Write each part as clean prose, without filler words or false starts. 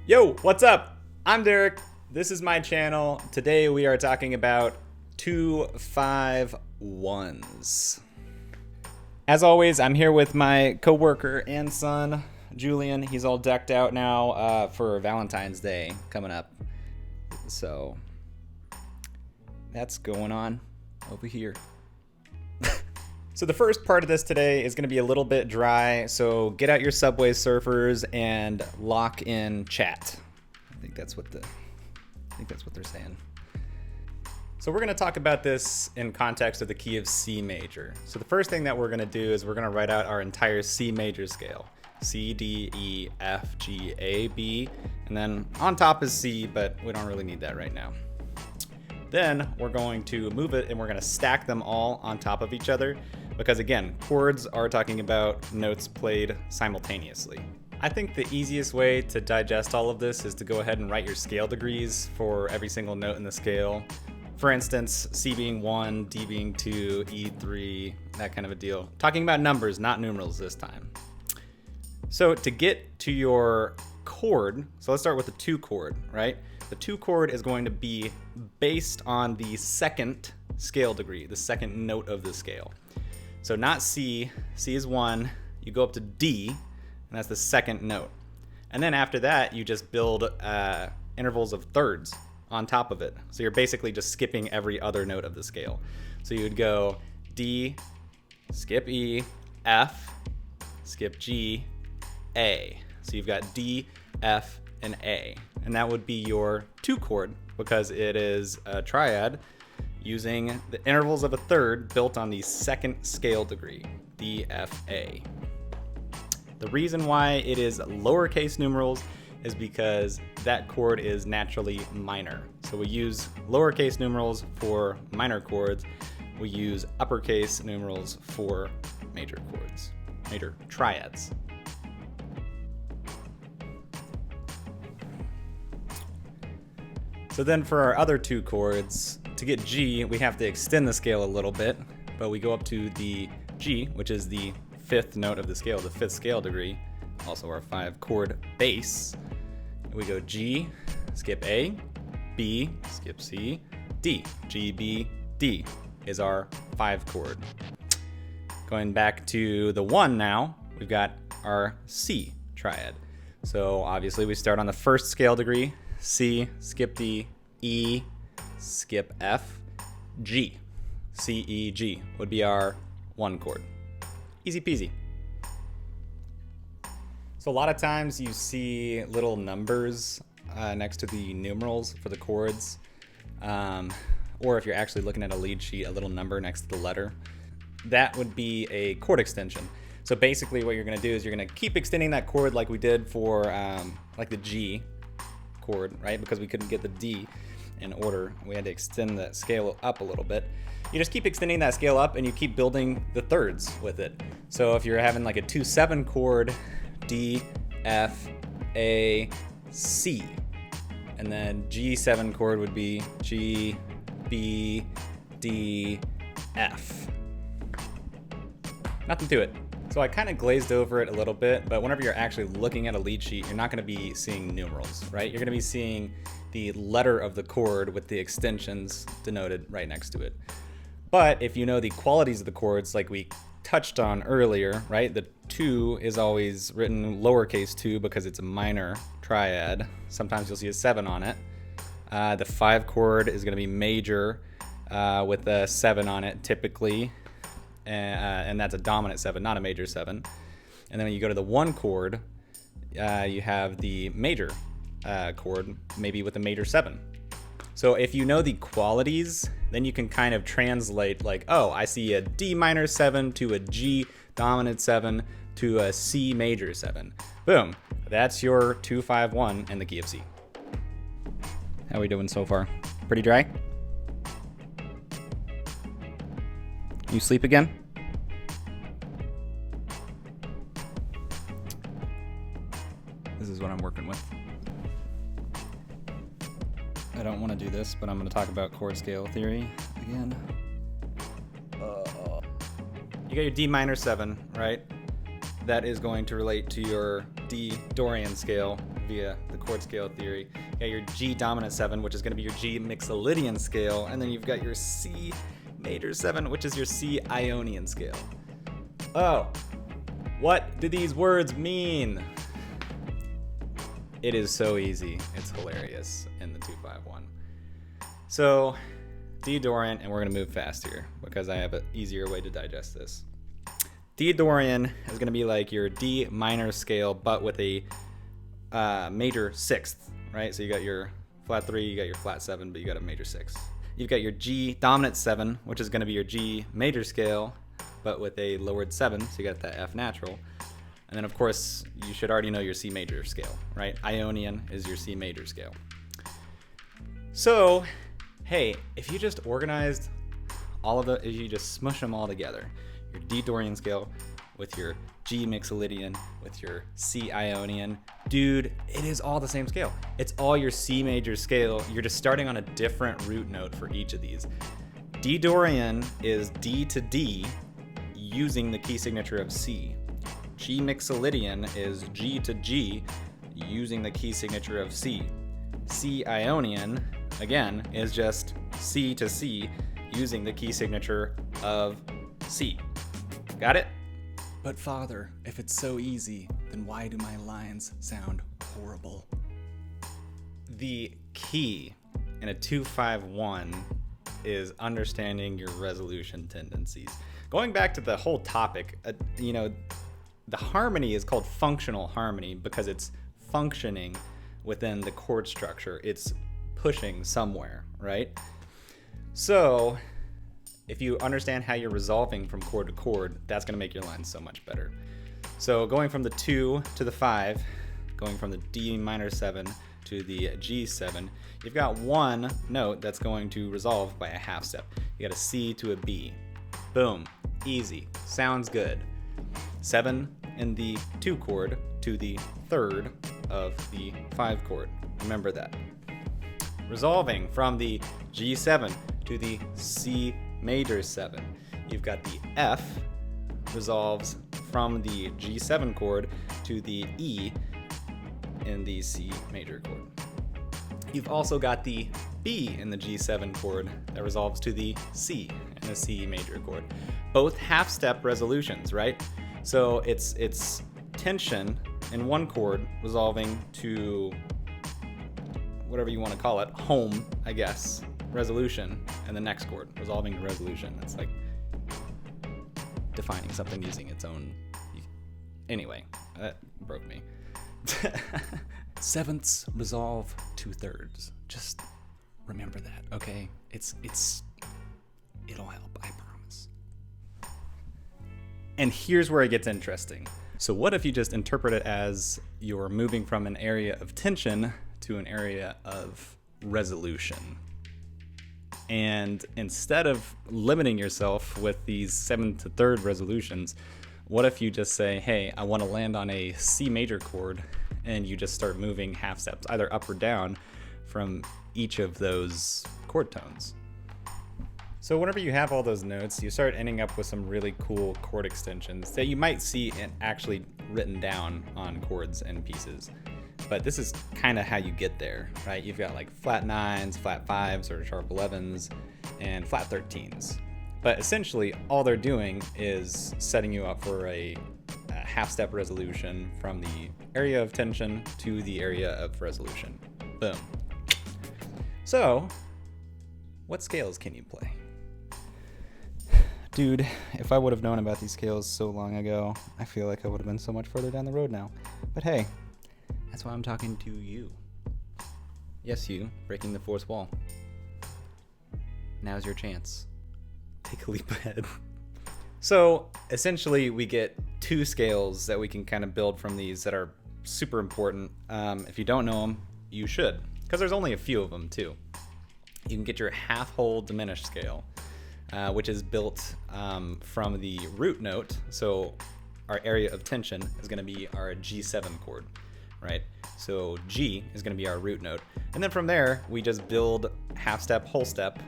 Yo, what's up? I'm Derek. This is my channel. Today we are talking about 2-5-1s. As always, I'm here with my coworker and son, Julian. He's all decked out now for Valentine's Day coming up. So that's going on over here. So the first part of this today is going to be a little bit dry, so get out your Subway Surfers and lock in chat. I think that's what they're saying. So we're going to talk about this in context of the key of C major. So the first thing that we're going to do is we're going to write out our entire C major scale. C, D, E, F, G, A, B, and then on top is C, but we don't really need that right now. Then we're going to move it and we're going to stack them all on top of each other because, again, chords are talking about notes played simultaneously. I think the easiest way to digest all of this is to go ahead and write your scale degrees for every single note in the scale. For instance, C being 1, D being 2, E 3, that kind of a deal. Talking about numbers, not numerals this time. So to get to your chord, so let's start with the 2 chord, right? The 2 chord is going to be based on the second scale degree, the second note of the scale. So not C, C is 1, you go up to D, and that's the second note. And then after that, you just build intervals of thirds on top of it. So you're basically just skipping every other note of the scale. So you would go D, skip E, F, skip G, A. So you've got D, F, and A. And that would be your 2 chord because it is a triad using the intervals of a third built on the second scale degree, D, F, A. The reason why it is lowercase numerals is because that chord is naturally minor. So we use lowercase numerals for minor chords. We use uppercase numerals for major chords, major triads. So then for our other 2 chords, to get G, we have to extend the scale a little bit, but we go up to the G, which is the 5th note of the scale, the 5th scale degree, also our 5 chord base. We go G, skip A, B, skip C, D. G, B, D is our 5 chord. Going back to the 1 now, we've got our C triad. So obviously we start on the 1st scale degree, C, skip D, E, skip F, G. C, E, G would be our 1 chord. Easy peasy. So a lot of times you see little numbers next to the numerals for the chords. Or if you're actually looking at a lead sheet, a little number next to the letter. That would be a chord extension. So basically what you're going to do is you're going to keep extending that chord like we did for like the G chord, right? Because we couldn't get the D in order. We had to extend that scale up a little bit. You just keep extending that scale up and you keep building the thirds with it. So if you're having like a 2-7 chord, D, F, A, C, and then G7 chord would be G, B, D, F. Nothing to it. So I kind of glazed over it a little bit, but whenever you're actually looking at a lead sheet, you're not going to be seeing numerals, right? You're going to be seeing the letter of the chord with the extensions denoted right next to it. But if you know the qualities of the chords, like we touched on earlier, right? The 2 is always written lowercase 2 because it's a minor triad. Sometimes you'll see a 7 on it. The 5 chord is going to be major with a 7 on it typically. And that's a dominant 7, not a major 7. And then when you go to the 1 chord, you have the major chord, maybe with a major 7. So if you know the qualities, then you can kind of translate like, oh, I see a D minor 7 to a G dominant 7 to a C major 7. Boom. That's your 2-5-1 in the key of C. How are we doing so far? Pretty dry? You sleep again? This is what I'm working with. I don't want to do this, but I'm going to talk about chord scale theory again. You got your D minor 7, right? That is going to relate to your D Dorian scale, via the chord scale theory. You got your G dominant 7, which is going to be your G mixolydian scale, and then you've got your C major 7, which is your C Ionian scale. Oh, what do these words mean? It is so easy. It's hilarious in the 251. So, D Dorian, and we're going to move fast here because I have an easier way to digest this. D Dorian is going to be like your D minor scale, but with a major 6th, right? So you got your flat 3, you got your flat 7, but you got a major 6th. You've got your G dominant 7, which is going to be your G major scale, but with a lowered 7, so you got that F natural. And then, of course, you should already know your C major scale, right? Ionian is your C major scale. So, hey, if you just organized all of if you just smush them all together, your D Dorian scale with your G mixolydian with your C Ionian, dude, it is all the same scale. It's all your C major scale. You're just starting on a different root note for each of these. D Dorian is D to D using the key signature of C. G mixolydian is G to G using the key signature of C. C Ionian, again, is just C to C using the key signature of C. Got it? But Father, if it's so easy, then why do my lines sound horrible? The key in a 251 is understanding your resolution tendencies. Going back to the whole topic, the harmony is called functional harmony because it's functioning within the chord structure. It's pushing somewhere, right? So if you understand how you're resolving from chord to chord, that's going to make your lines so much better. So going from the 2 to the 5, going from the D minor 7 to the G7, you've got one note that's going to resolve by a half step. You got a C to a B. Boom. Easy. Sounds good. 7 in the 2 chord to the 3rd of the 5 chord. Remember that. Resolving from the G7 to the C major 7. You've got the F resolves from the G7 chord to the E in the C major chord. You've also got the B in the G7 chord that resolves to the C in the C major chord. Both half-step resolutions, right? So it's tension in one chord resolving to whatever you want to call it, home, I guess, resolution, and the next chord resolving to resolution. That's like defining something using its own. Anyway, that broke me. Sevenths resolve to thirds. Just remember that, okay? It'll help, I promise. And here's where it gets interesting. So what if you just interpret it as you're moving from an area of tension to an area of resolution? And instead of limiting yourself with these 7 to 3rd resolutions, what if you just say, hey, I want to land on a C major chord, and you just start moving half steps, either up or down, from each of those chord tones. So whenever you have all those notes, you start ending up with some really cool chord extensions that you might see actually written down on chords and pieces. But this is kind of how you get there, right? You've got like flat 9s, flat 5s, or sharp 11s, and flat 13s. But essentially, all they're doing is setting you up for a half-step resolution from the area of tension to the area of resolution. Boom. So, what scales can you play? Dude, if I would have known about these scales so long ago, I feel like I would have been so much further down the road now. But hey, that's why I'm talking to you. Yes, you, breaking the fourth wall. Now's your chance. Take a leap ahead. So, essentially, we get 2 scales that we can kind of build from these that are super important. If you don't know them, you should, because there's only a few of them, too. You can get your half-whole diminished scale, which is built from the root note. So our area of tension is going to be our G7 chord, right? So G is going to be our root note. And then from there, we just build half step, whole step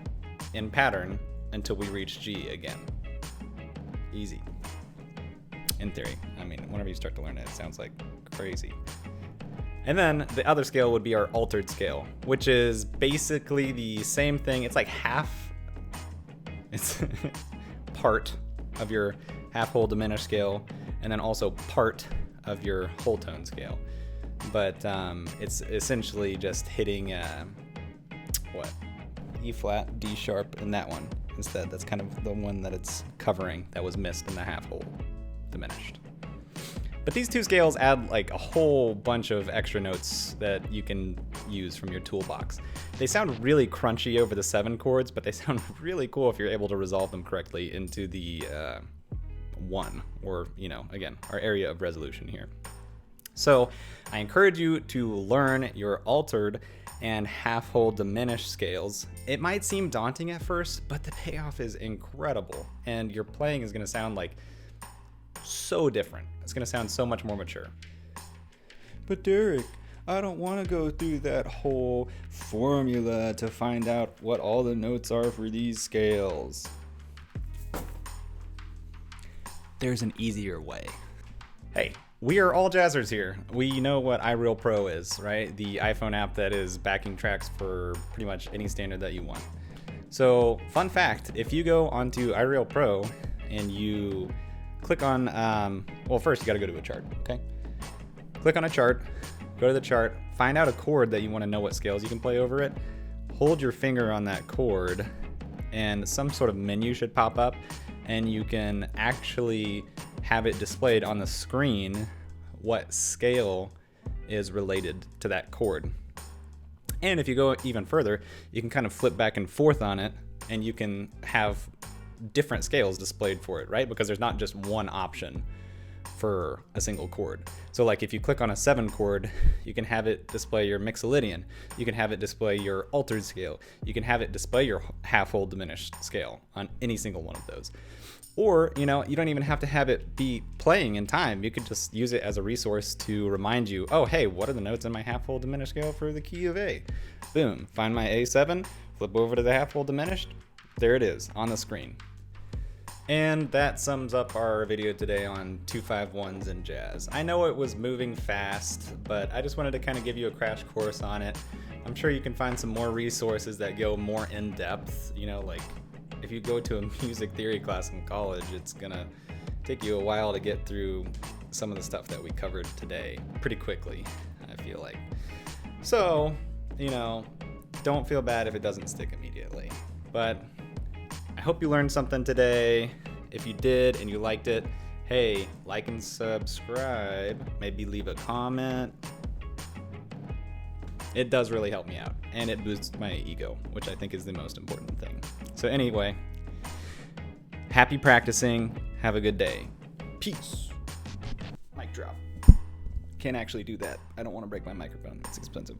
in pattern until we reach G again. Easy. In theory. I mean, whenever you start to learn it, it sounds like crazy. And then the other scale would be our altered scale, which is basically the same thing. It's like it's part of your half whole diminished scale, and then also part of your whole tone scale. But it's essentially just hitting E flat, D sharp, and that one instead. That's kind of the one that it's covering that was missed in the half whole diminished. But these two scales add like a whole bunch of extra notes that you can use from your toolbox. They sound really crunchy over the 7 chords, but they sound really cool if you're able to resolve them correctly into the 1, or, you know, again, our area of resolution here. So I encourage you to learn your altered and half whole diminished scales. It might seem daunting at first, but the payoff is incredible, and your playing is going to sound like so different. It's going to sound so much more mature. But Derek, I don't want to go through that whole formula to find out what all the notes are for these scales. There's an easier way. Hey, we are all jazzers here. We know what iReal Pro is, right? The iPhone app that is backing tracks for pretty much any standard that you want. So, fun fact, if you go onto iReal Pro and you click on, well, first you gotta go to a chart, okay? Click on a chart, go to the chart, find out a chord that you wanna know what scales you can play over it, hold your finger on that chord, and some sort of menu should pop up, and you can actually have it displayed on the screen what scale is related to that chord. And if you go even further, you can kind of flip back and forth on it, and you can have different scales displayed for it, right? Because there's not just one option for a single chord. So like if you click on a 7 chord, you can have it display your mixolydian, you can have it display your altered scale, you can have it display your half whole diminished scale on any single one of those. Or, you know, you don't even have to have it be playing in time. You could just use it as a resource to remind you, oh, hey, what are the notes in my half whole diminished scale for the key of A? Boom, find my A7, flip over to the half whole diminished, there it is on the screen. And that sums up our video today on 2-5-1s and jazz. I know it was moving fast, but I just wanted to kind of give you a crash course on it. I'm sure you can find some more resources that go more in depth. You know, like if you go to a music theory class in college, it's gonna take you a while to get through some of the stuff that we covered today pretty quickly, I feel like. So, you know, don't feel bad if it doesn't stick immediately. But I hope you learned something today. If you did and you liked it, hey, like and subscribe. Maybe leave a comment. It does really help me out, and it boosts my ego, which I think is the most important thing. So anyway, happy practicing. Have a good day. Peace. Mic drop. Can't actually do that. I don't want to break my microphone. It's expensive.